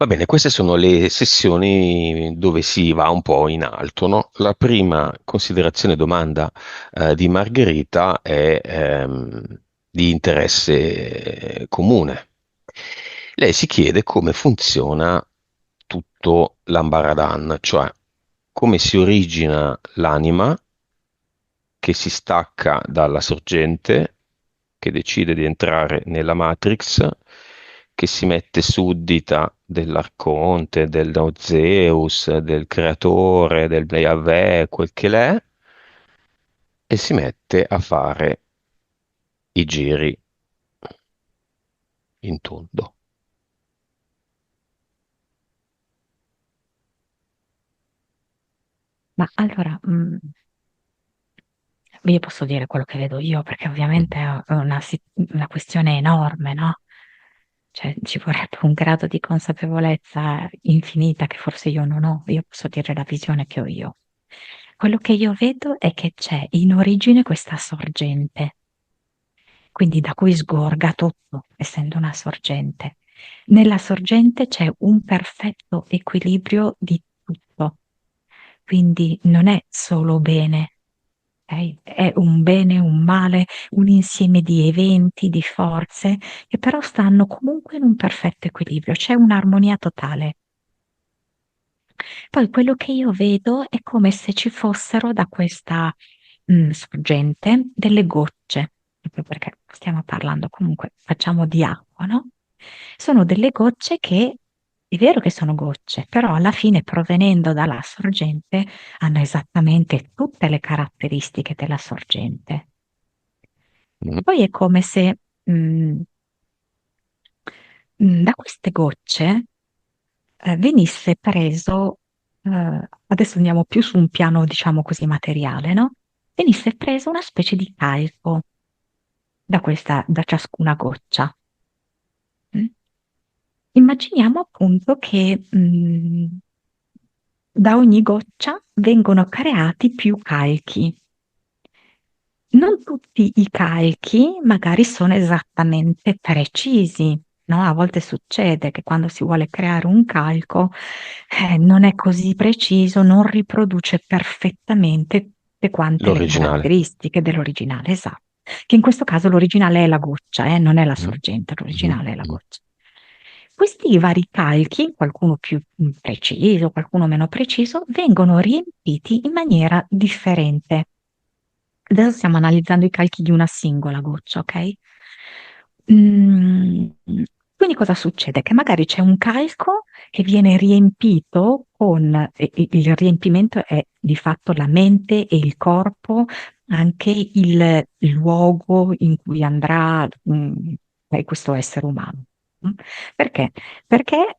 Va bene, queste sono le sessioni dove si va un po' in alto, no? La prima considerazione domanda di Margherita è di interesse comune. Lei si chiede come funziona tutto l'Ambaradan, cioè come si origina l'anima che si stacca dalla sorgente, che decide di entrare nella Matrix, che si mette suddita dell'Arconte, dello Zeus, del creatore, del Yahweh, quel che l'è, e si mette a fare i giri in tondo. Ma allora, io posso dire quello che vedo io, perché Mm. ovviamente è una questione enorme, no? Cioè, ci vorrebbe un grado di consapevolezza infinita che forse io non ho. Io posso dire la visione che ho io. Quello che io vedo è che c'è in origine questa sorgente, quindi da cui sgorga tutto, essendo una sorgente. Nella sorgente c'è un perfetto equilibrio di tutto, quindi non è solo bene, ok? È un bene, un male, un insieme di eventi, di forze, che però stanno comunque in un perfetto equilibrio, c'è un'armonia totale. Poi quello che io vedo è come se ci fossero da questa sorgente delle gocce, proprio perché stiamo parlando comunque, facciamo di acqua, no? Sono delle gocce che, è vero che sono gocce, però alla fine provenendo dalla sorgente hanno esattamente tutte le caratteristiche della sorgente. Mm. Poi è come se mh, da queste gocce venisse preso, adesso andiamo più su un piano, diciamo così, materiale, no? Venisse preso una specie di calco da ciascuna goccia. Mm? Immaginiamo appunto che da ogni goccia vengono creati più calchi. Non tutti i calchi magari sono esattamente precisi, no? A volte succede che quando si vuole creare un calco, non è così preciso, non riproduce perfettamente tutte quante le L'originale. caratteristiche dell'originale, esatto. Che in questo caso l'originale è la goccia, non è la Mm. sorgente, Mhm. l'originale è la Mhm. goccia. Questi vari calchi, qualcuno più preciso, qualcuno meno preciso, vengono riempiti in maniera differente. Adesso stiamo analizzando i calchi di una singola goccia, ok? Mm, quindi cosa succede? Che magari c'è un calco che viene riempito e il riempimento è di fatto la mente e il corpo, anche il luogo in cui andrà, questo essere umano. Mm? Perché? Perché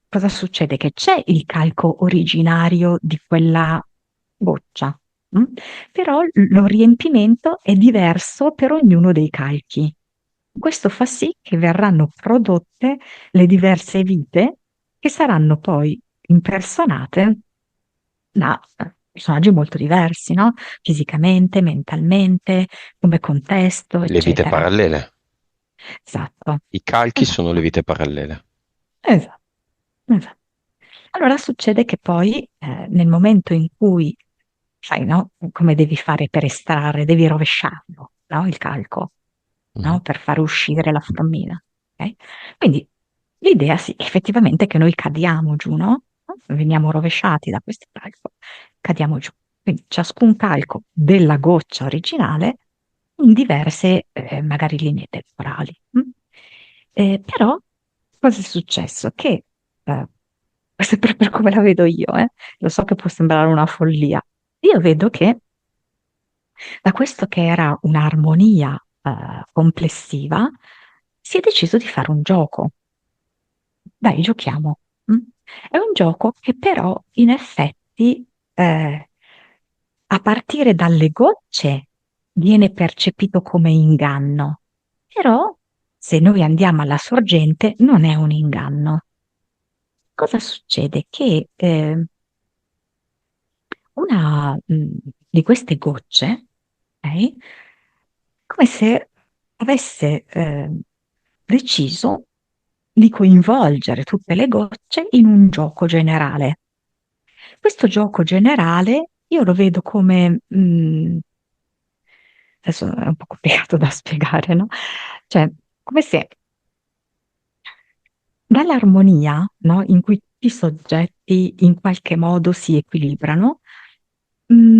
cosa succede? Che c'è il calco originario di quella goccia, mm? Però lo riempimento è diverso per ognuno dei calchi. Questo fa sì che verranno prodotte le diverse vite che saranno poi impersonate da personaggi molto diversi, no? Fisicamente, mentalmente, come contesto, Le vite eccetera. parallele. Esatto, I calchi sono le esatto, vite parallele. esatto, esatto. Allora succede che poi nel momento in cui, sai, no? Come devi fare per estrarre, devi rovesciarlo, no? Il calco, Mhm. no? Per far uscire la foramina. Ok? Quindi l'idea sì, effettivamente, è che noi cadiamo giù, no? Veniamo rovesciati da questo calco, cadiamo giù. Quindi ciascun calco della goccia originale in diverse, magari linee temporali. Però cosa è successo? Che, sempre per come la vedo io, lo so che può sembrare una follia, io vedo che da questo che era un'armonia complessiva, si è deciso di fare un gioco. Dai, giochiamo. Mm? È un gioco che però in effetti a partire dalle gocce viene percepito come inganno, però se noi andiamo alla sorgente non è un inganno. Cosa succede? Che una di queste gocce, ok, come se avesse deciso di coinvolgere tutte le gocce in un gioco generale. Questo gioco generale io lo vedo come, adesso è un po' complicato da spiegare, no? Cioè, come se dall'armonia, no, in cui tutti i soggetti in qualche modo si equilibrano,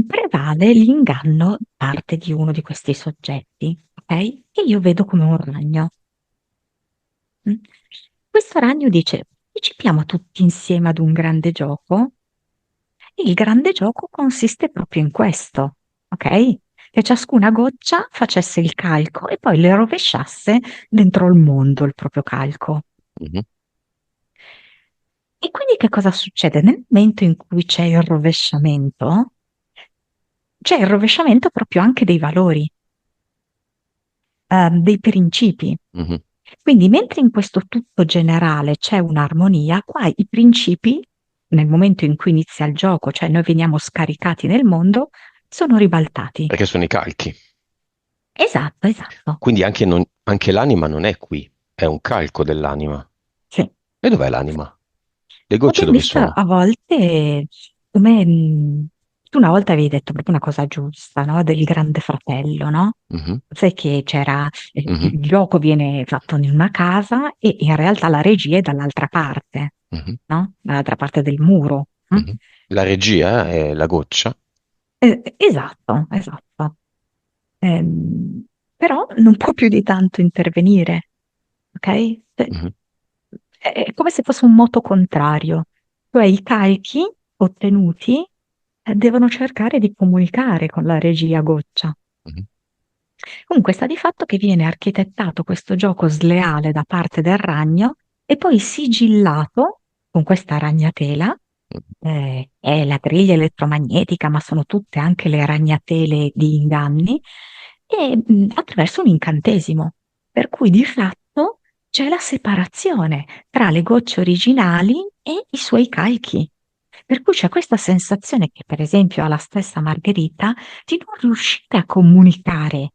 prevale l'inganno da parte di uno di questi soggetti, ok? Che io vedo come un ragno. Mm. Questo ragno dice: partecipiamo tutti insieme ad un grande gioco. E il grande gioco consiste proprio in questo, ok? Che ciascuna goccia facesse il calco e poi le rovesciasse dentro il mondo il proprio calco. Mhm, E quindi che cosa succede? Nel momento in cui c'è il rovesciamento proprio anche dei valori, dei principi. mhm. Quindi, mentre in questo tutto generale c'è un'armonia, qua i principi, nel momento in cui inizia il gioco, cioè noi veniamo scaricati nel mondo, sono ribaltati. Perché sono i calchi. Esatto, esatto. Quindi anche l'anima non è qui, è un calco dell'anima. Sì. E dov'è l'anima? Le Ma gocce ben dove visto sono? a volte, come tu una volta avevi detto proprio una cosa giusta, no? Del Grande Fratello, no? Mhm, Sai che c'era, mhm, il gioco viene fatto in una casa e in realtà la regia è dall'altra parte, mhm, no? Dall'altra parte del muro. mhm. La regia è la goccia. Esatto, esatto. Ehm, Però non può più di tanto intervenire, ok? Mhm, È come se fosse un moto contrario, cioè i calchi ottenuti devono cercare di comunicare con la regia goccia. mhm, Comunque sta di fatto che viene architettato questo gioco sleale da parte del ragno e poi sigillato con questa ragnatela, è la griglia elettromagnetica, ma sono tutte anche le ragnatele di inganni, e attraverso un incantesimo, per cui di fatto c'è la separazione tra le gocce originali e i suoi calchi. Per cui c'è questa sensazione che, per esempio, ha la stessa Margherita di non riuscire a comunicare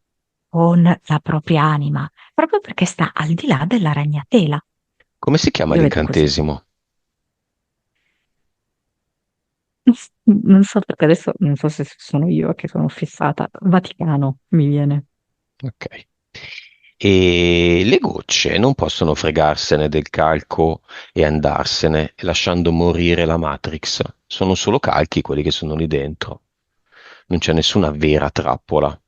con la propria anima, proprio perché sta al di là della ragnatela. Come si chiama Io vedo così. l'incantesimo? Non so perché adesso non so se sono io che sono fissata. Vaticano mi viene. Ok. E le gocce non possono fregarsene del calco e andarsene, lasciando morire la Matrix. Sono solo calchi quelli che sono lì dentro. Non c'è nessuna vera trappola.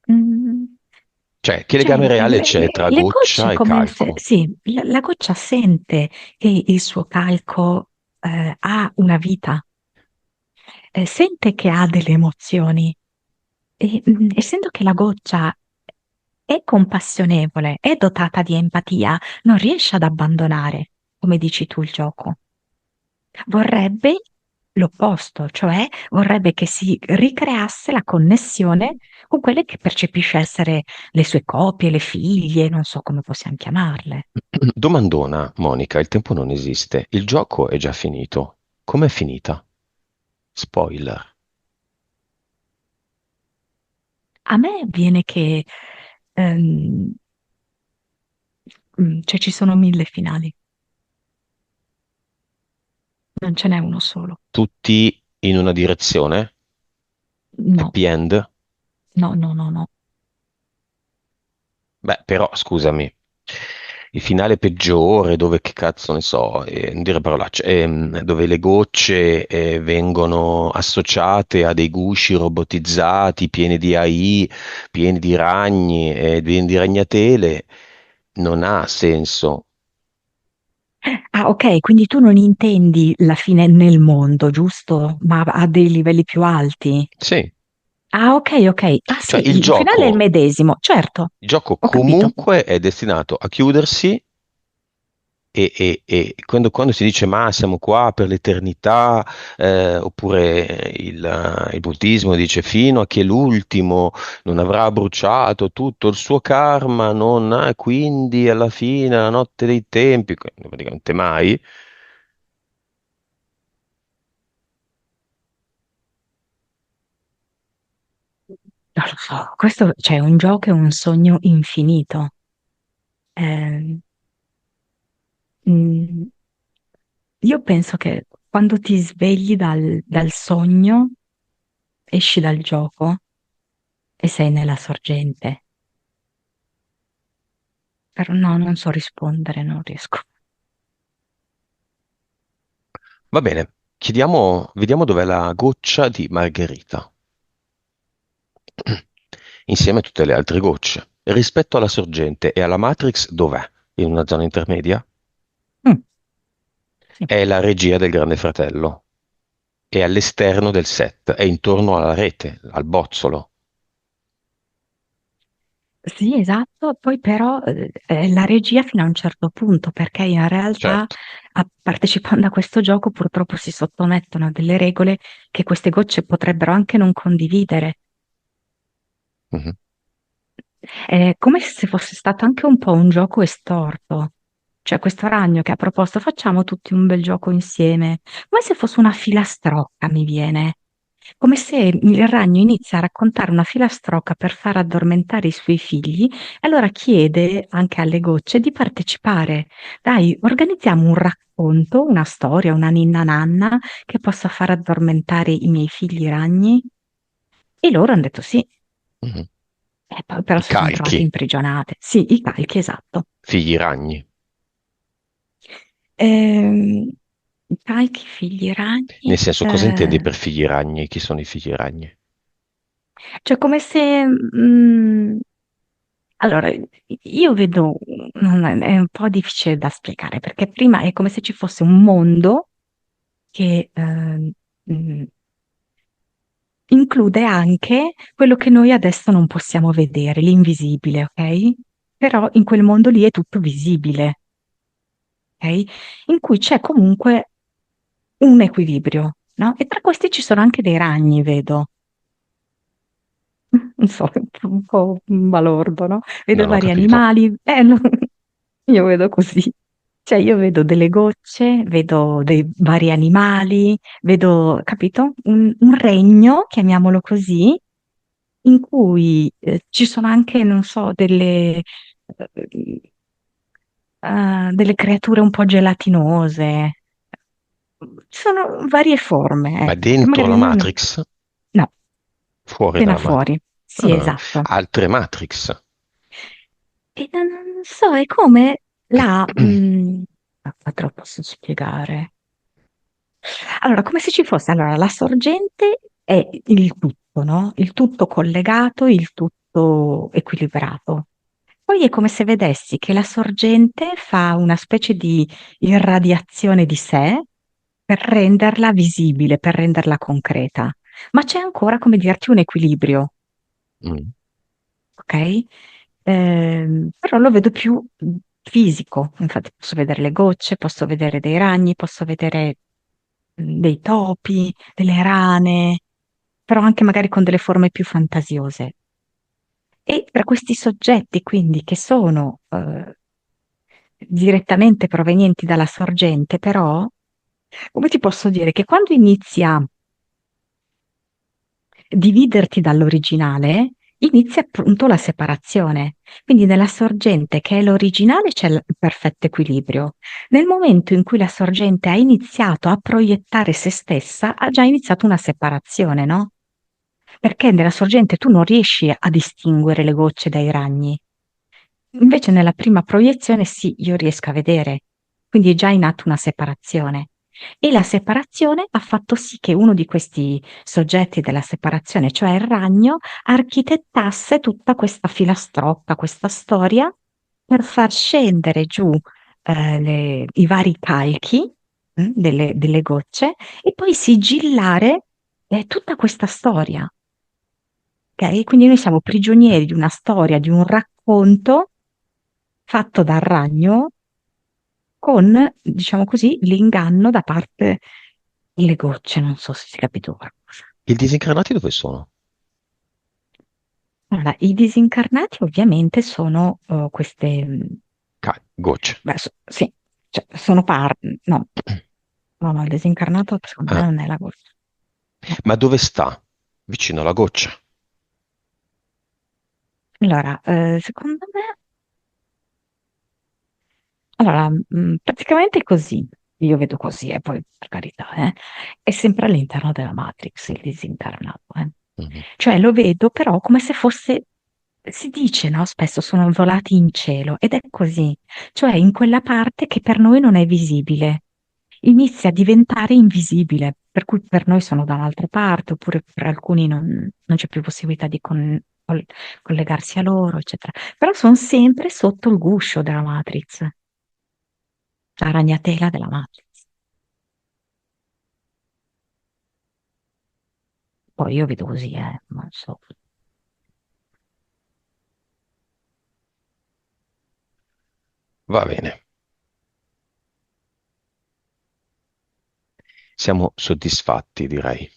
Mm, Cioè, che Cioè, legame reale c'è tra le gocce goccia e come se, calco? sì, la goccia sente che il suo calco ha una vita, sente che ha delle emozioni e essendo che la goccia è compassionevole, è dotata di empatia, non riesce ad abbandonare, come dici tu, il gioco. Vorrebbe l'opposto, cioè vorrebbe che si ricreasse la connessione con quelle che percepisce essere le sue copie, le figlie, non so come possiamo chiamarle. Domandona, Monica, il tempo non esiste. Il gioco è già finito. Com'è finita? Spoiler. A me viene che ehm, cioè ci sono 1000 finali, non ce n'è uno solo. Tutti in una direzione? No, Happy end? no, no, no, no. Beh, però, scusami, il finale peggiore, dove, che cazzo ne so, non dire parolacce, dove le gocce vengono associate a dei gusci robotizzati, pieni di AI, pieni di ragni, pieni di ragnatele, non ha senso. Ah, ok, quindi tu non intendi la fine nel mondo, giusto? Ma a dei livelli più alti. Sì, Ah, ok, ok. Ah, cioè sì, il finale è il medesimo, certo, il gioco ho capito. comunque è destinato a chiudersi. E quando si dice ma siamo qua per l'eternità, oppure il buddismo dice fino a che l'ultimo non avrà bruciato tutto il suo karma, quindi alla fine, la notte dei tempi, praticamente mai. Non lo so, questo, cioè, un gioco è un sogno infinito. Eh, mm, io penso che quando ti svegli dal sogno, esci dal gioco e sei nella sorgente. Però no, non so rispondere, non riesco. Va bene, vediamo dov'è la goccia di Margherita, insieme a tutte le altre gocce. Rispetto alla sorgente e alla Matrix, dov'è? In una zona intermedia? Mm, sì. È la regia del Grande Fratello. È all'esterno del set, è intorno alla rete, al bozzolo. Sì, esatto, poi però la regia fino a un certo punto, perché in realtà Certo. partecipando a questo gioco purtroppo si sottomettono a delle regole che queste gocce potrebbero anche non condividere. Mhm. È come se fosse stato anche un po' un gioco estorto. Cioè questo ragno che ha proposto facciamo tutti un bel gioco insieme, come se fosse una filastrocca, mi viene. Come se il ragno inizia a raccontare una filastrocca per far addormentare i suoi figli, e allora chiede anche alle gocce di partecipare. Dai, organizziamo un racconto, una storia, una ninna nanna che possa far addormentare i miei figli ragni. E loro hanno detto sì. Mhm. E poi però I si sono trovate calchi, imprigionate. Sì, i calchi, esatto. figli ragni. Ehm, calchi, figli Nel ragni, senso, cosa intendi per figli ragni? Chi sono i figli ragni? cioè come se, allora, io vedo, è un po' difficile da spiegare, perché prima è come se ci fosse un mondo che mh, include anche quello che noi adesso non possiamo vedere, l'invisibile, ok? Però in quel mondo lì è tutto visibile, ok? In cui c'è comunque un equilibrio, no? E tra questi ci sono anche dei ragni, vedo. Non so, è un po' balordo, no? Vedo Non ho vari capito. animali, io vedo così. Cioè, io vedo delle gocce, vedo dei vari animali, vedo, capito? Un regno, chiamiamolo così, in cui ci sono anche, non so, delle creature un po' gelatinose. Ci sono varie forme, Ma ecco, che dentro la magari non... Matrix? No, Fuori appena dalla Matrix? fuori. Sì, Ah, esatto. altre Matrix. E non so, è come la... ma te lo posso spiegare. Allora, come se ci fosse, allora, la sorgente è il tutto, no? Il tutto collegato, il tutto equilibrato. Poi è come se vedessi che la sorgente fa una specie di irradiazione di sé per renderla visibile, per renderla concreta. Ma c'è ancora, come dirti, un equilibrio, Mm. ok? Però lo vedo più fisico, infatti posso vedere le gocce, posso vedere dei ragni, posso vedere dei topi, delle rane, però anche magari con delle forme più fantasiose. E tra questi soggetti, quindi, che sono direttamente provenienti dalla sorgente, però, come ti posso dire, che quando inizi a dividerti dall'originale, inizia appunto la separazione. Quindi nella sorgente che è l'originale c'è il perfetto equilibrio. Nel momento in cui la sorgente ha iniziato a proiettare se stessa, ha già iniziato una separazione, no? Perché nella sorgente tu non riesci a distinguere le gocce dai ragni. Invece nella prima proiezione sì, io riesco a vedere, quindi è già in atto una separazione. E la separazione ha fatto sì che uno di questi soggetti della separazione, cioè il ragno, architettasse tutta questa filastrocca, questa storia, per far scendere giù i vari calchi delle gocce e poi sigillare tutta questa storia. Ok? Quindi noi siamo prigionieri di una storia, di un racconto fatto dal ragno con, diciamo così, l'inganno da parte delle gocce, non so se si è capito qualcosa. I disincarnati dove sono? Allora, i disincarnati ovviamente sono queste, Gocce. beh, sì, cioè, sono parti, no, no, no, il disincarnato secondo me Ah, non è la goccia, no. ma dove sta? Vicino alla goccia. Allora, secondo me, allora, praticamente è così, io vedo così, e poi per carità, è sempre all'interno della Matrix il disincarnato, eh. Mhm. Cioè lo vedo però come se fosse, si dice, no? Spesso sono volati in cielo ed è così, cioè in quella parte che per noi non è visibile, inizia a diventare invisibile, per cui per noi sono da un'altra parte, oppure per alcuni non c'è più possibilità di collegarsi a loro, eccetera. Però sono sempre sotto il guscio della Matrix, la ragnatela della Matrix. Poi io vedo così, non so. Va bene, siamo soddisfatti, direi.